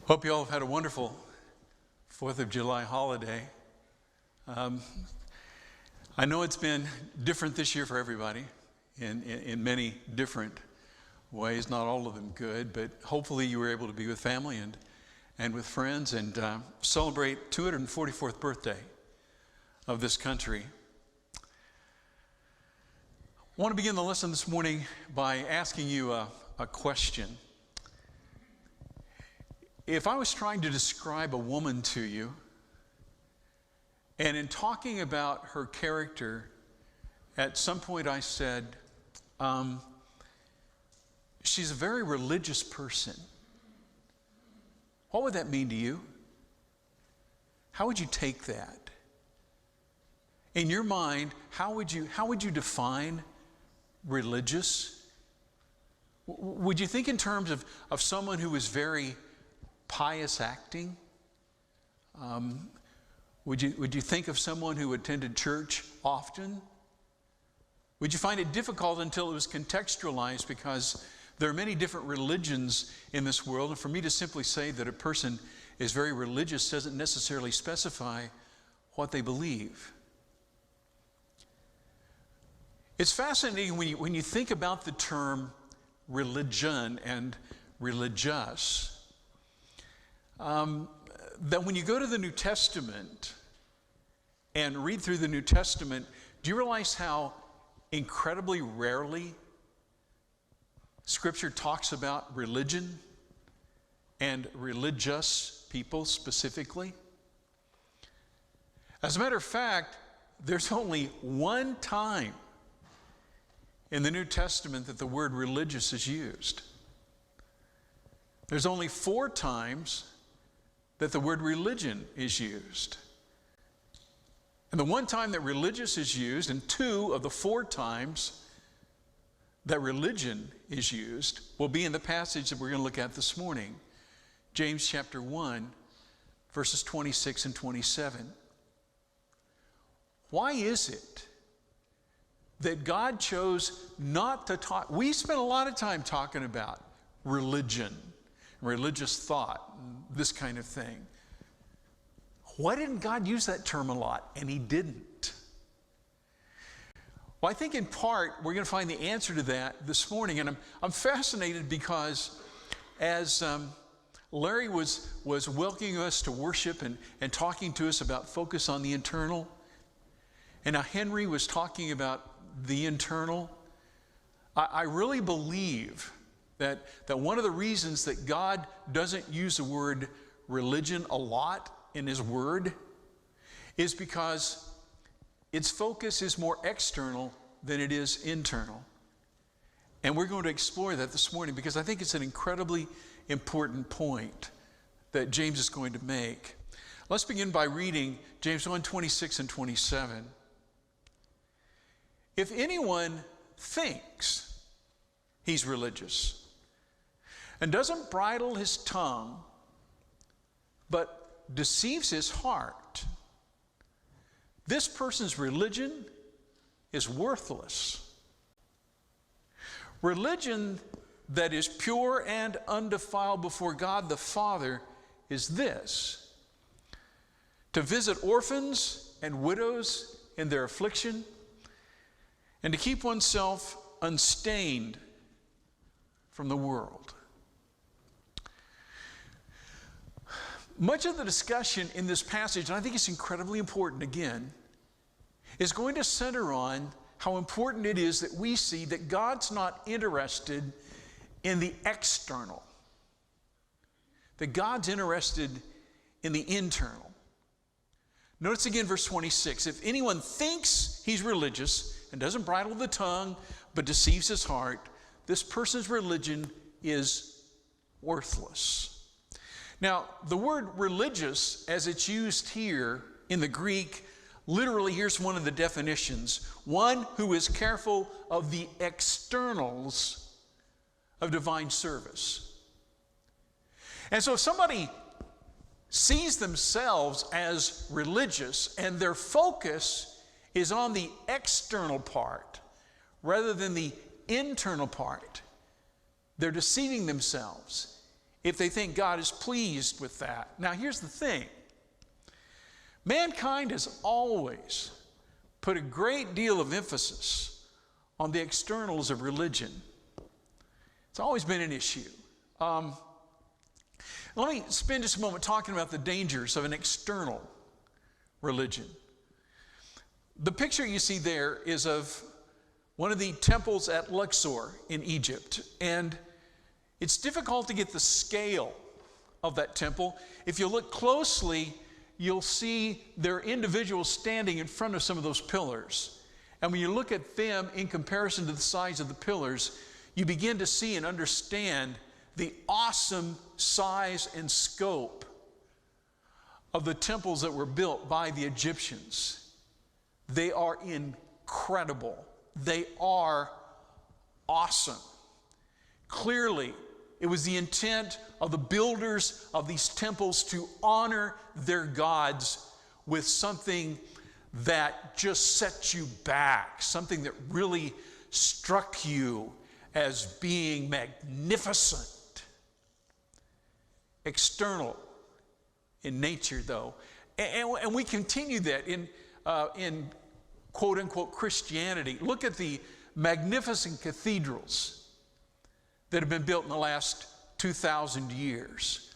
Hope you all have had a wonderful 4th of July holiday. I know it's been different this year for everybody in many different ways, not all of them good, but hopefully you were able to be with family and with friends and celebrate 244th birthday of this country. I want to begin the lesson this morning by asking you a question. If I was trying to describe a woman to you, and in talking about her character, at some point I said, she's a very religious person, what would that mean to you? How would you take that? In your mind, how would you define religious? Would you think in terms of someone who is very pious acting? Would you think of someone who attended church often? Would you find it difficult until it was contextualized, because there are many different religions in this world, and for me to simply say that a person is very religious doesn't necessarily specify what they believe. It's fascinating when you think about the term religion and religious, that when you go to the New Testament and read through the New Testament, do you realize how incredibly rarely Scripture talks about religion and religious people specifically? As a matter of fact, there's only one time in the New Testament that the word religious is used. There's only 4 times that the word religion is used. And the one time that religious is used, and 2 of the 4 times that religion is used, will be in the passage that we're going to look at this morning. James chapter 1, verses 26 and 27. Why is it that God chose not to talk? We spent a lot of time talking about religion, religious thought, this kind of thing. Why didn't God use that term a lot? And he didn't. Well, I think in part we're going to find the answer to that this morning. And I'm fascinated because as Larry was welcoming us to worship and talking to us about focus on the internal, and now Henry was talking about the internal, I really believe that one of the reasons that God doesn't use the word religion a lot in his word is because its focus is more external than it is internal. And we're going to explore that this morning because I think it's an incredibly important point that James is going to make. Let's begin by reading James 1, 26 and 27. If anyone thinks he's religious and doesn't bridle his tongue, but deceives his heart, this person's religion is worthless. Religion that is pure and undefiled before God the Father is this: to visit orphans and widows in their affliction, and to keep oneself unstained from the world. Much of the discussion in this passage, and I think it's incredibly important again, is going to center on how important it is that we see that God's not interested in the external, that God's interested in the internal. Notice again verse 26. If anyone thinks he's religious and doesn't bridle the tongue but deceives his heart, this person's religion is worthless. Now, the word religious, as it's used here in the Greek, literally, here's one of the definitions: one who is careful of the externals of divine service. And so if somebody sees themselves as religious and their focus is on the external part rather than the internal part, they're deceiving themselves if they think God is pleased with that. Now, here's the thing. Mankind has always put a great deal of emphasis on the externals of religion. It's always been an issue. Let me spend just a moment talking about the dangers of an external religion. The picture you see there is of one of the temples at Luxor in Egypt. And it's difficult to get the scale of that temple. If you look closely, you'll see there are individuals standing in front of some of those pillars. And when you look at them in comparison to the size of the pillars, you begin to see and understand the awesome size and scope of the temples that were built by the Egyptians. They are incredible. They are awesome. Clearly, it was the intent of the builders of these temples to honor their gods with something that just sets you back, something that really struck you as being magnificent. External in nature, though. And we continue that in quote-unquote Christianity. Look at the magnificent cathedrals that have been built in the last 2,000 years.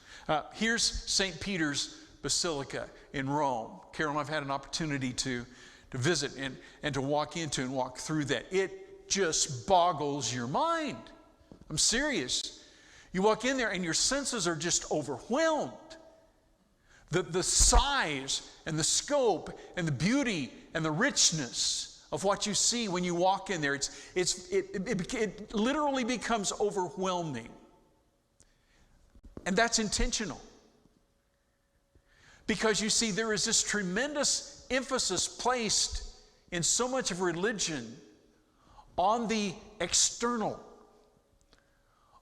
Here's St. Peter's Basilica in Rome. Carol and I've had an opportunity to visit and to walk into and walk through that. It just boggles your mind. I'm serious. You walk in there and your senses are just overwhelmed. The size and the scope and the beauty and the richness of what you see when you walk in there, it literally becomes overwhelming. And that's intentional. Because you see, there is this tremendous emphasis placed in so much of religion on the external,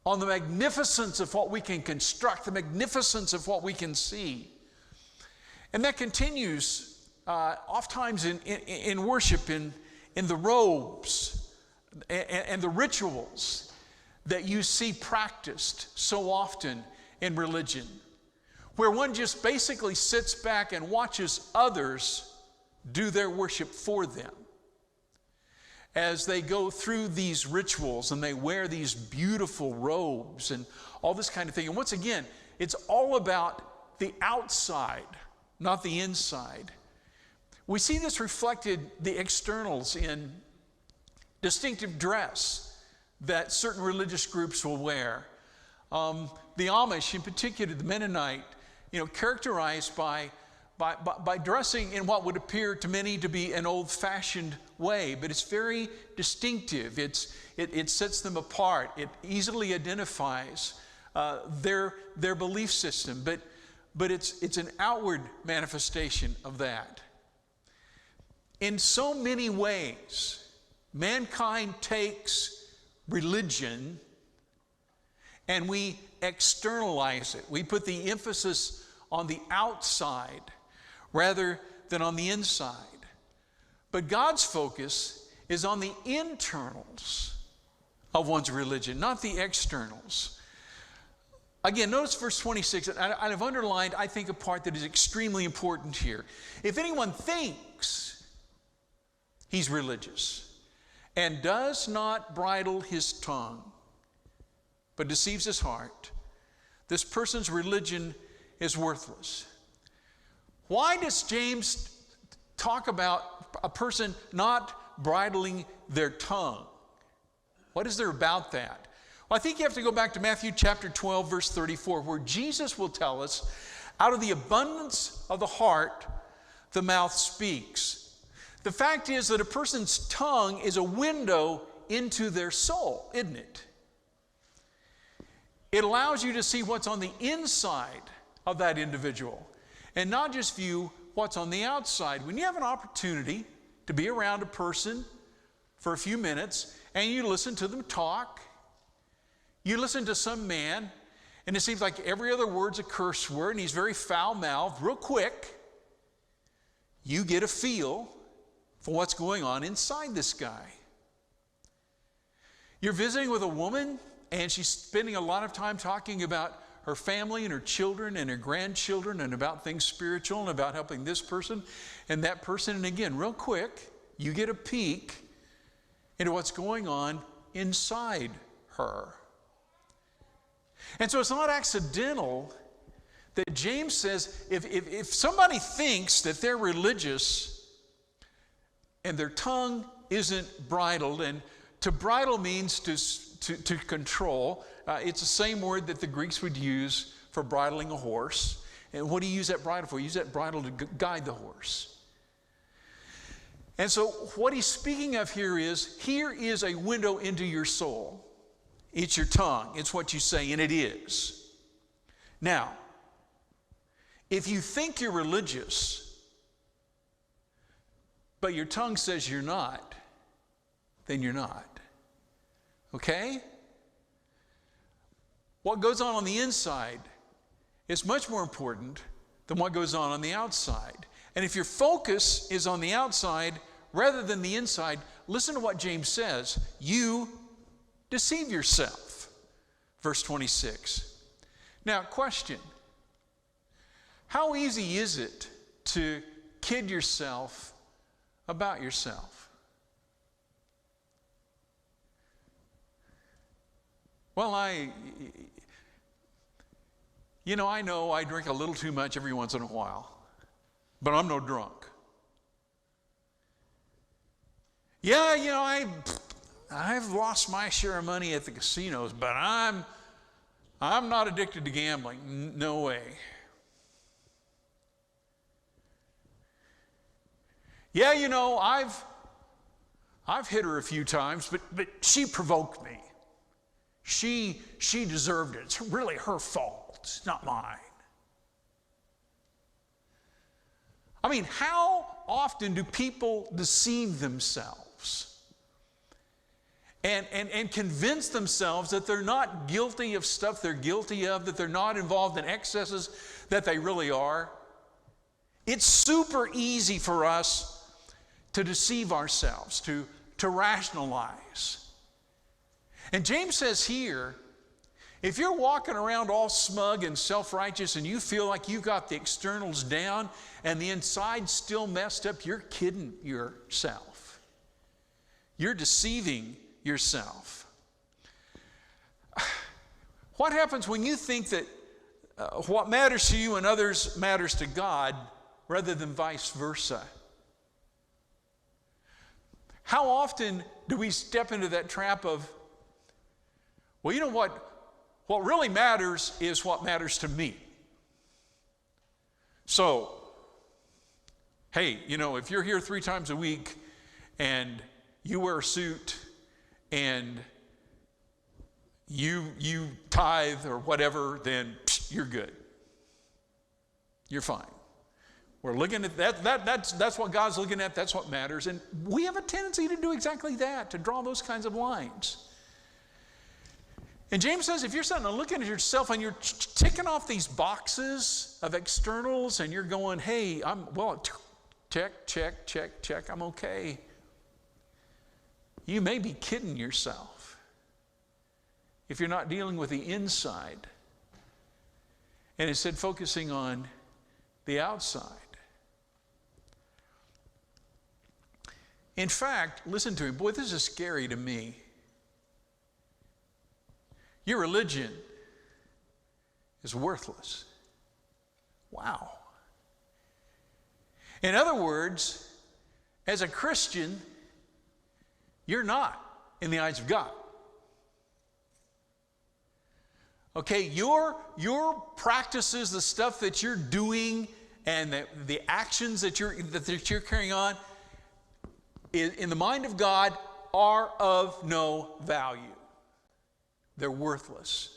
on the magnificence of what we can construct, the magnificence of what we can see. And that continues oftentimes in worship, in the robes and the rituals that you see practiced so often in religion, where one just basically sits back and watches others do their worship for them as they go through these rituals and they wear these beautiful robes and all this kind of thing. And once again, it's all about the outside, not the inside. We see this reflected, the externals, in distinctive dress that certain religious groups will wear. The Amish, in particular, the Mennonite, characterized by dressing in what would appear to many to be an old-fashioned way, but it's very distinctive. It sets them apart. It easily identifies their belief system, but it's an outward manifestation of that. In so many ways, mankind takes religion and we externalize it. We put the emphasis on the outside rather than on the inside. But God's focus is on the internals of one's religion, not the externals. Again, notice verse 26. I've underlined, I think, a part that is extremely important here. If anyone thinks he's religious and does not bridle his tongue, but deceives his heart, this person's religion is worthless. Why does James talk about a person not bridling their tongue? What is there about that? Well, I think you have to go back to Matthew chapter 12, verse 34, where Jesus will tell us, out of the abundance of the heart, the mouth speaks. The fact is that a person's tongue is a window into their soul, isn't it? It allows you to see what's on the inside of that individual and not just view what's on the outside. When you have an opportunity to be around a person for a few minutes and you listen to them talk, you listen to some man and it seems like every other word's a curse word and he's very foul-mouthed, real quick, you get a feel for what's going on inside this guy. You're visiting with a woman and she's spending a lot of time talking about her family and her children and her grandchildren and about things spiritual and about helping this person and that person. And again, real quick, you get a peek into what's going on inside her. And so it's not accidental that James says if somebody thinks that they're religious and their tongue isn't bridled, and to bridle means to control. It's the same word that the Greeks would use for bridling a horse. And what do you use that bridle for? You use that bridle to guide the horse. And so what he's speaking of here is a window into your soul. It's your tongue. It's what you say, and it is. Now, if you think you're religious, but your tongue says you're not, then you're not. Okay? What goes on the inside is much more important than what goes on the outside. And if your focus is on the outside rather than the inside, listen to what James says. You deceive yourself. Verse 26. Now, question. How easy is it to kid yourself about yourself? Well, I know I drink a little too much every once in a while, but I'm no drunk. Yeah, I've lost my share of money at the casinos, but I'm not addicted to gambling. No way. Yeah, I've hit her a few times, but she provoked me. She deserved it. It's really her fault. It's not mine. I mean, how often do people deceive themselves and convince themselves that they're not guilty of stuff they're guilty of, that they're not involved in excesses that they really are? It's super easy for us to deceive ourselves, to rationalize. And James says here, if you're walking around all smug and self-righteous and you feel like you got the externals down and the inside's still messed up, you're kidding yourself. You're deceiving yourself. What happens when you think that what matters to you and others matters to God rather than vice versa? How often do we step into that trap of, well, you know what really matters is what matters to me. So, hey, if you're here 3 times a week and you wear a suit and you tithe or whatever, then you're good. You're fine. We're looking at that's what God's looking at, that's what matters. And we have a tendency to do exactly that, to draw those kinds of lines. And James says if you're sitting and looking at yourself and you're ticking off these boxes of externals and you're going, hey, check, I'm okay. You may be kidding yourself if you're not dealing with the inside and instead focusing on the outside. In fact, listen to me. Boy, this is scary to me. Your religion is worthless. Wow. In other words, as a Christian, you're not in the eyes of God. Okay, your practices, the stuff that you're doing, and the actions that you're carrying on, in the mind of God, are of no value. They're worthless.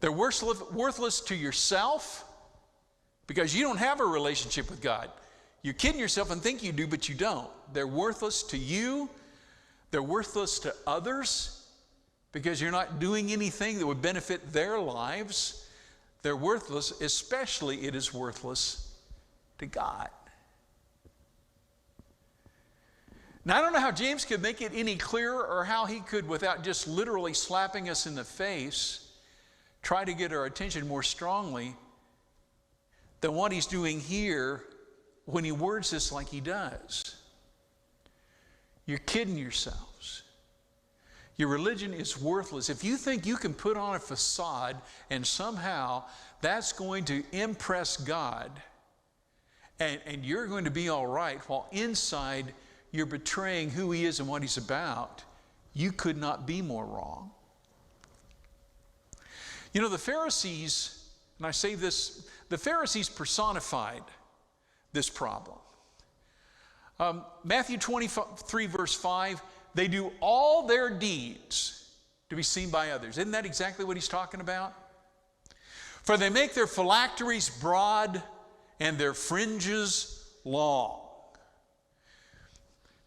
They're worthless to yourself because you don't have a relationship with God. You're kidding yourself and think you do, but you don't. They're worthless to you. They're worthless to others because you're not doing anything that would benefit their lives. They're worthless, especially it is worthless to God. Now, I don't know how James could make it any clearer or how he could, without just literally slapping us in the face, try to get our attention more strongly than what he's doing here when he words this like he does. You're kidding yourselves. Your religion is worthless. If you think you can put on a facade and somehow that's going to impress God and you're going to be all right while inside you're betraying who he is and what he's about, you could not be more wrong. You know, the Pharisees, and I say this, the Pharisees personified this problem. Matthew 23 verse 5, they do all their deeds to be seen by others. Isn't that exactly what he's talking about? For they make their phylacteries broad and their fringes long.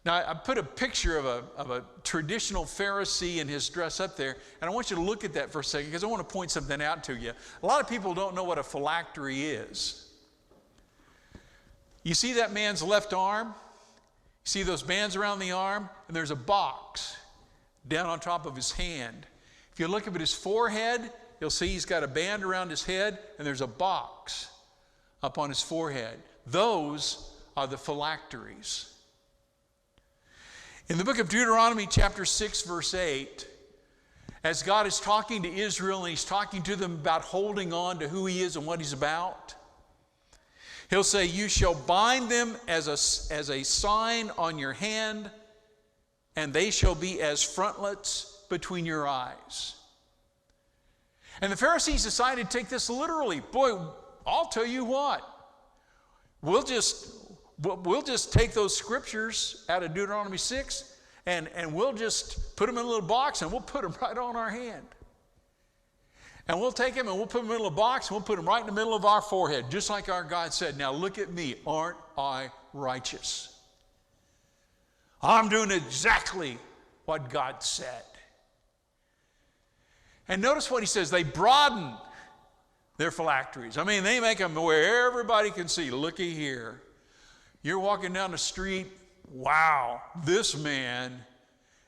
Now, I put a picture of a traditional Pharisee and his dress up there, and I want you to look at that for a second because I want to point something out to you. A lot of people don't know what a phylactery is. You see that man's left arm? You see those bands around the arm? And there's a box down on top of his hand. If you look up at his forehead, you'll see he's got a band around his head, and there's a box up on his forehead. Those are the phylacteries. In the book of Deuteronomy chapter 6 verse 8, as God is talking to Israel and he's talking to them about holding on to who he is and what he's about, he'll say, you shall bind them as a sign on your hand, and they shall be as frontlets between your eyes. And the Pharisees decided to take this literally. Boy, I'll tell you what, we'll just take those scriptures out of Deuteronomy 6 and we'll just put them in a little box and we'll put them right on our hand. And we'll take them and we'll put them in a little box and we'll put them right in the middle of our forehead, just like our God said. Now look at me, aren't I righteous? I'm doing exactly what God said. And notice what he says, they broaden their phylacteries. I mean, they make them where everybody can see. Looky here. You're walking down the street. Wow, this man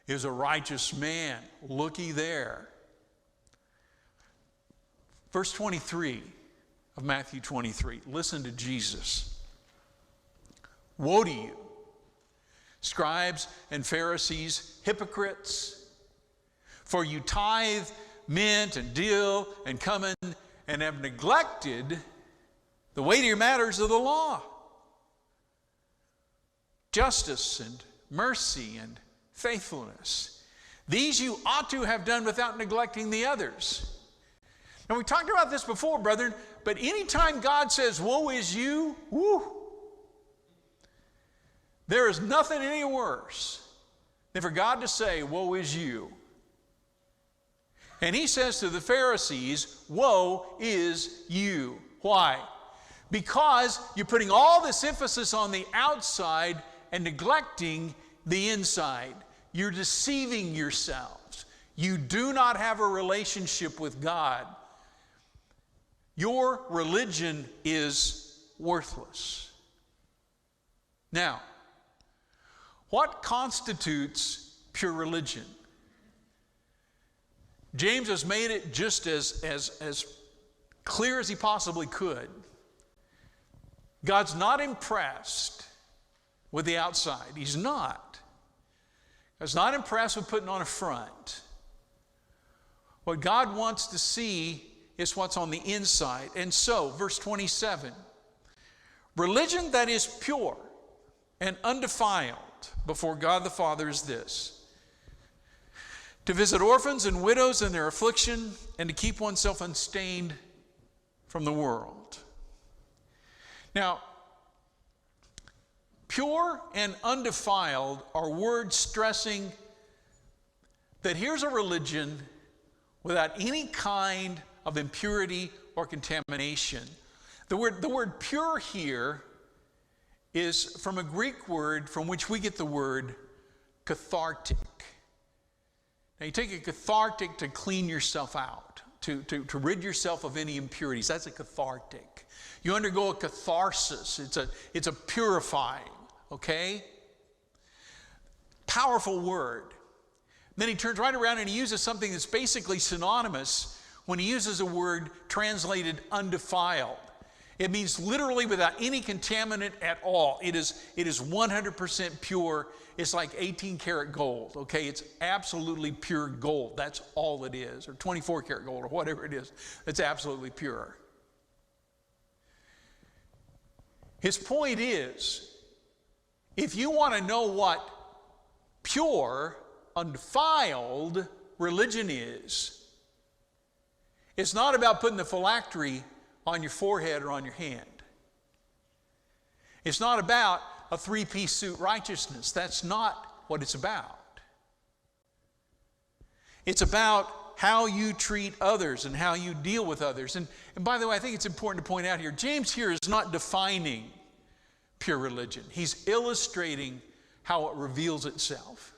is a righteous man. Looky there. Verse 23 of Matthew 23. Listen to Jesus. Woe to you, scribes and Pharisees, hypocrites, for you tithe mint and dill and cumin and have neglected the weightier matters of the law, justice and mercy and faithfulness. These you ought to have done without neglecting the others. Now, we talked about this before, brethren, but anytime God says, woe is you, whoo, there is nothing any worse than for God to say, woe is you. And he says to the Pharisees, woe is you. Why? Because you're putting all this emphasis on the outside and neglecting the inside. You're deceiving yourselves. You do not have a relationship with God. Your religion is worthless. Now, what constitutes pure religion? James has made it just as clear as he possibly could. God's not impressed with the outside. He's not. God's not impressed with putting on a front. What God wants to see is what's on the inside. And so, verse 27, religion that is pure and undefiled before God the Father is this: to visit orphans and widows in their affliction, and to keep oneself unstained from the world. Now, pure and undefiled are words stressing that here's a religion without any kind of impurity or contamination. The word pure here is from a Greek word from which we get the word cathartic. Now, you take a cathartic to clean yourself out, to rid yourself of any impurities. That's a cathartic. You undergo a catharsis. It's a purifying, okay? Powerful word. Then he turns right around and he uses something that's basically synonymous when he uses a word translated undefiled. It means literally without any contaminant at all. It is 100% pure. It's like 18 karat gold, okay? It's absolutely pure gold. That's all it is, or 24 karat gold, or whatever it is. It's absolutely pure. His point is, if you want to know what pure, undefiled religion is, it's not about putting the phylactery on your forehead or on your hand. It's not about a three-piece suit righteousness. That's not what it's about. It's about how you treat others and how you deal with others. And by the way, I think it's important to point out here, James here is not defining pure religion. He's illustrating how it reveals itself.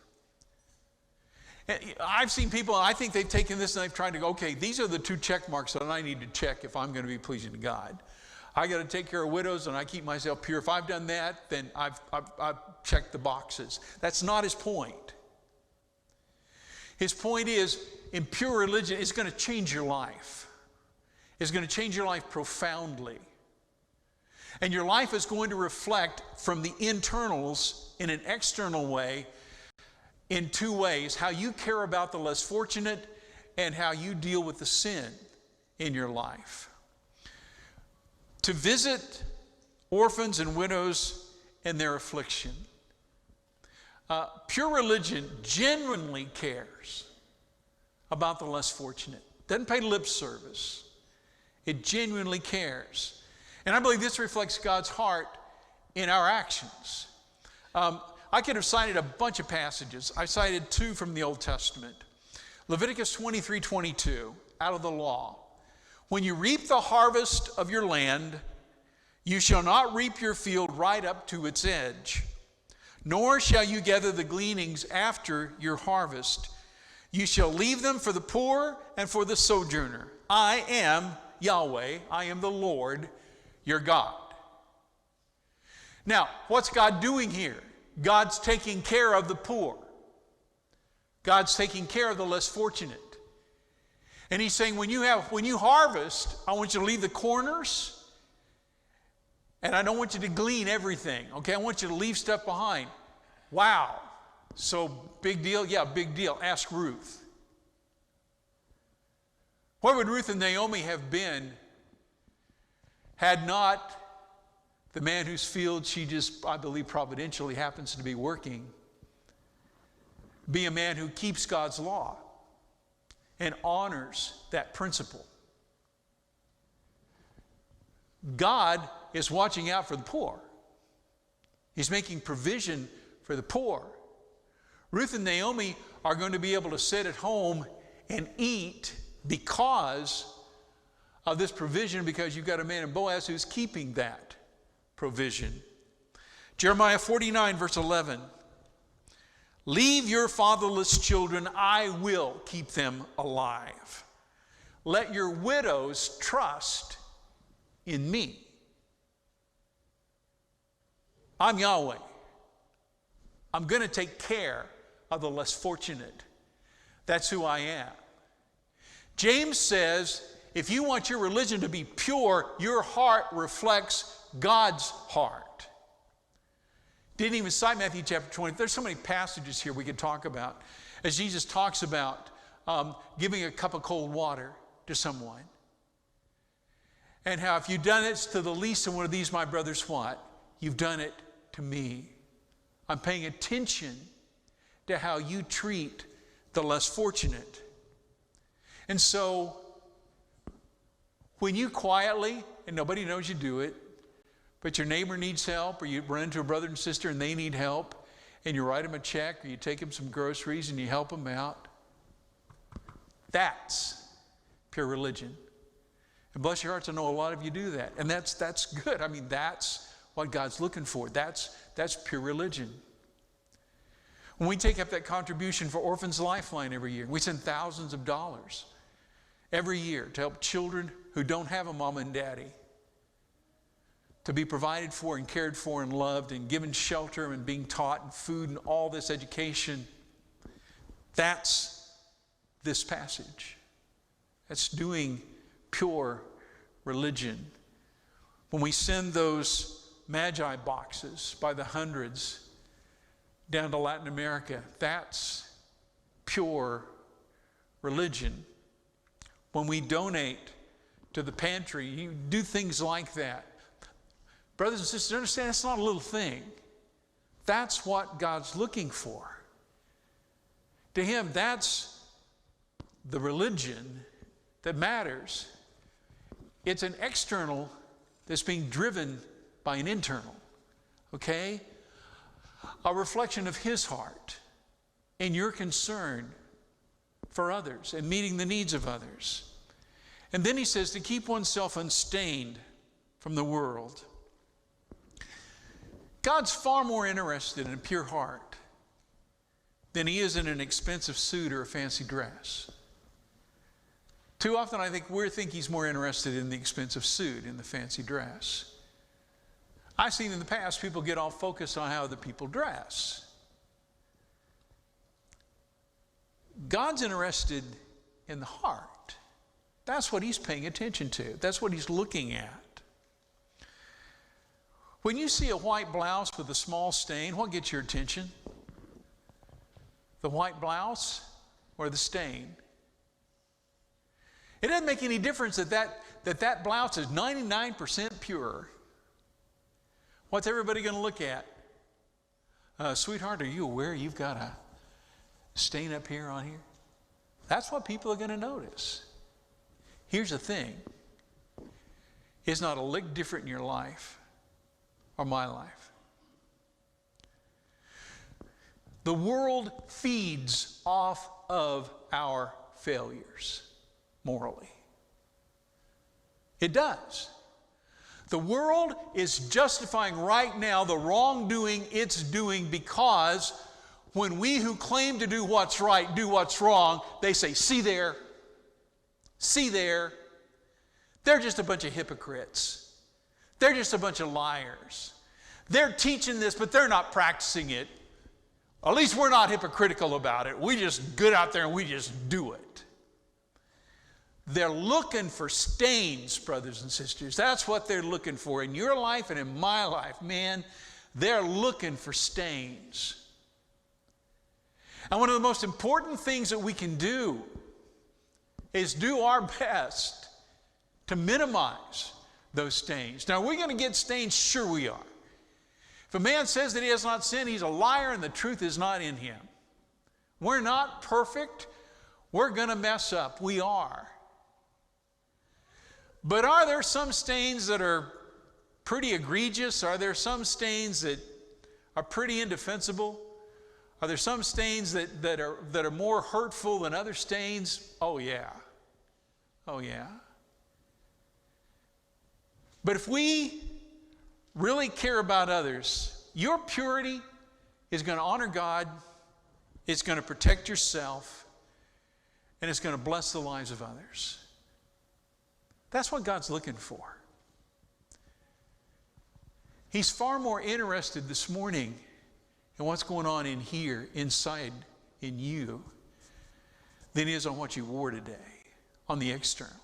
I've seen people, and I think they've taken this and they've tried to go, okay, these are the 2 check marks that I need to check if I'm going to be pleasing to God. I got to take care of widows and I keep myself pure. If I've done that, then I've checked the boxes. That's not his point. His point is, in pure religion, it's going to change your life. It's going to change your life profoundly. And your life is going to reflect from the internals in an external way, in 2 ways: how you care about the less fortunate and how you deal with the sin in your life. To visit orphans and widows in their affliction. Pure religion genuinely cares about the less fortunate. Doesn't pay lip service. It genuinely cares. And I believe this reflects God's heart in our actions. I could have cited a bunch of passages. I cited 2 from the Old Testament. Leviticus 23:22, out of the law. When you reap the harvest of your land, you shall not reap your field right up to its edge, nor shall you gather the gleanings after your harvest. You shall leave them for the poor and for the sojourner. I am Yahweh, I am the Lord, your God. Now, what's God doing here? God's taking care of the poor. God's taking care of the less fortunate. And he's saying, when you harvest, I want you to leave the corners, and I don't want you to glean everything. Okay, I want you to leave stuff behind. Wow. So big deal? Yeah, big deal. Ask Ruth. Where would Ruth and Naomi have been had not the man whose field she just, I believe, providentially happens to be working, be a man who keeps God's law and honors that principle? God is watching out for the poor. He's making provision for the poor. Ruth and Naomi are going to be able to sit at home and eat because of this provision, because you've got a man in Boaz who's keeping that provision. Jeremiah 49, verse 11. Leave your fatherless children, I will keep them alive. Let your widows trust in me. I'm Yahweh. I'm going to take care of the less fortunate. That's who I am. James says, if you want your religion to be pure, your heart reflects God's heart. Didn't even cite Matthew chapter 20. There's so many passages here we could talk about as Jesus talks about giving a cup of cold water to someone. And how if you've done it to the least of one of these, my brothers, what? You've done it to me. I'm paying attention to how you treat the less fortunate. And so, when you quietly, and nobody knows you do it, but your neighbor needs help, or you run into a brother and sister and they need help, and you write them a check, or you take them some groceries and you help them out, that's pure religion. And bless your hearts, I know a lot of you do that. And that's good. I mean, that's what God's looking for. That's pure religion. When we take up that contribution for Orphans Lifeline every year, we send thousands of dollars every year to help children who don't have a mom and daddy, to be provided for and cared for and loved and given shelter and being taught and food and all this education. That's this passage. That's doing pure religion. When we send those Magi boxes by the hundreds down to Latin America, that's pure religion. When we donate to the pantry, you do things like that. Brothers and sisters, understand that's not a little thing. That's what God's looking for. To Him, that's the religion that matters. It's an external that's being driven by an internal, okay? A reflection of His heart and your concern for others and meeting the needs of others. And then He says to keep oneself unstained from the world. God's far more interested in a pure heart than He is in an expensive suit or a fancy dress. Too often I think we think He's more interested in the expensive suit, in the fancy dress. I've seen in the past people get all focused on how other people dress. God's interested in the heart. That's what He's paying attention to. That's what He's looking at. When you see a white blouse with a small stain, what gets your attention? The white blouse or the stain? It doesn't make any difference that blouse is 99% pure. What's everybody going to look at? Sweetheart, are you aware you've got a stain up here on here? That's what people are going to notice. Here's the thing. It's not a lick different in your life or my life. The world feeds off of our failures morally. It does. The world is justifying right now the wrongdoing it's doing because when we who claim to do what's right do what's wrong, they say, see there, they're just a bunch of hypocrites. They're just a bunch of liars. They're teaching this, but they're not practicing it. At least we're not hypocritical about it. We just get out there and we just do it. They're looking for stains, brothers and sisters. That's what they're looking for in your life and in my life. Man, they're looking for stains. And one of the most important things that we can do is do our best to minimize those stains. Now, are we going to get stains? Sure we are. If a man says that he has not sinned, he's a liar and the truth is not in him. We're not perfect. We're going to mess up. We are. But are there some stains that are pretty egregious? Are there some stains that are pretty indefensible? Are there some stains that are more hurtful than other stains? Oh yeah. Oh yeah. But if we really care about others, your purity is going to honor God, it's going to protect yourself, and it's going to bless the lives of others. That's what God's looking for. He's far more interested this morning in what's going on in here, inside in you, than he is on what you wore today, on the external.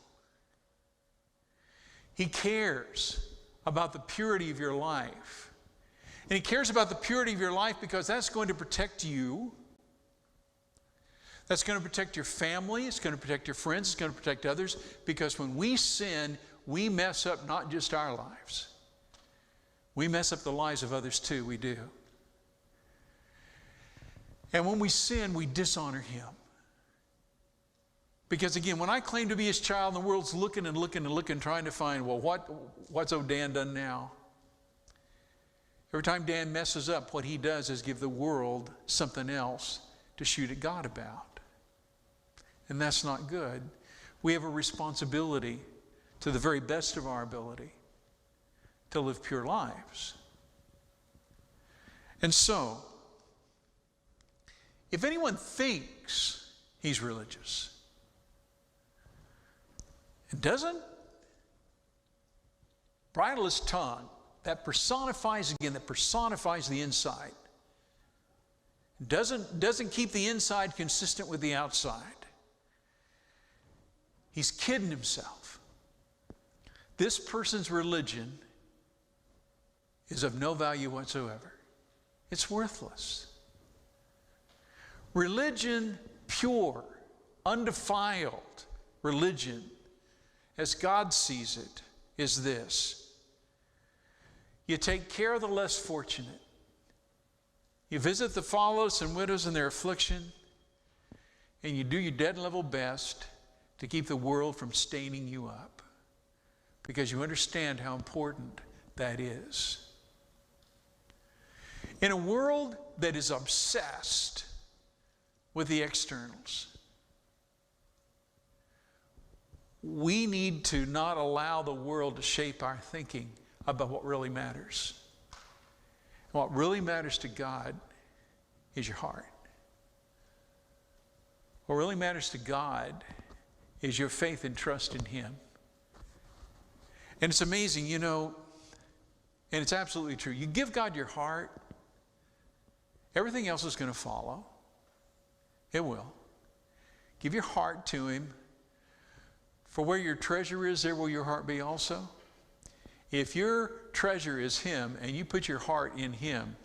He cares about the purity of your life. And he cares about the purity of your life because that's going to protect you. That's going to protect your family. It's going to protect your friends. It's going to protect others. Because when we sin, we mess up not just our lives. We mess up the lives of others too. We do. And when we sin, we dishonor him. Because again, when I claim to be his child, the world's looking and looking and looking, trying to find, well, what's old Dan done now? Every time Dan messes up, what he does is give the world something else to shoot at God about. And that's not good. We have a responsibility to the very best of our ability to live pure lives. And so, if anyone thinks he's religious and doesn't bridle his tongue, that personifies the inside, doesn't keep the inside consistent with the outside, He's kidding himself. This person's religion is of no value whatsoever. It's worthless. Religion, pure, undefiled religion, as God sees it, is this. You take care of the less fortunate. You visit the fatherless and widows in their affliction, and you do your dead level best to keep the world from staining you up, because you understand how important that is. In a world that is obsessed with the externals, we need to not allow the world to shape our thinking about what really matters. And what really matters to God is your heart. What really matters to God is your faith and trust in Him. And it's amazing, you know, and it's absolutely true. You give God your heart, everything else is going to follow. It will. Give your heart to Him. For where your treasure is, there will your heart be also. If your treasure is Him and you put your heart in Him,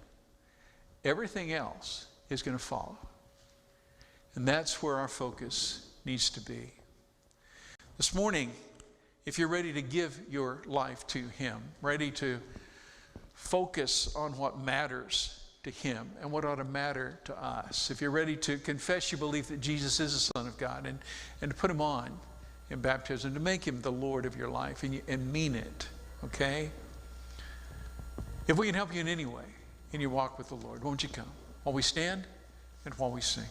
everything else is going to follow. And that's where our focus needs to be. This morning, if you're ready to give your life to Him, ready to focus on what matters to Him and what ought to matter to us, if you're ready to confess your belief that Jesus is the Son of God and to put Him on in baptism, to make Him the Lord of your life and mean it, okay? If we can help you in any way in your walk with the Lord, won't you come while we stand and while we sing?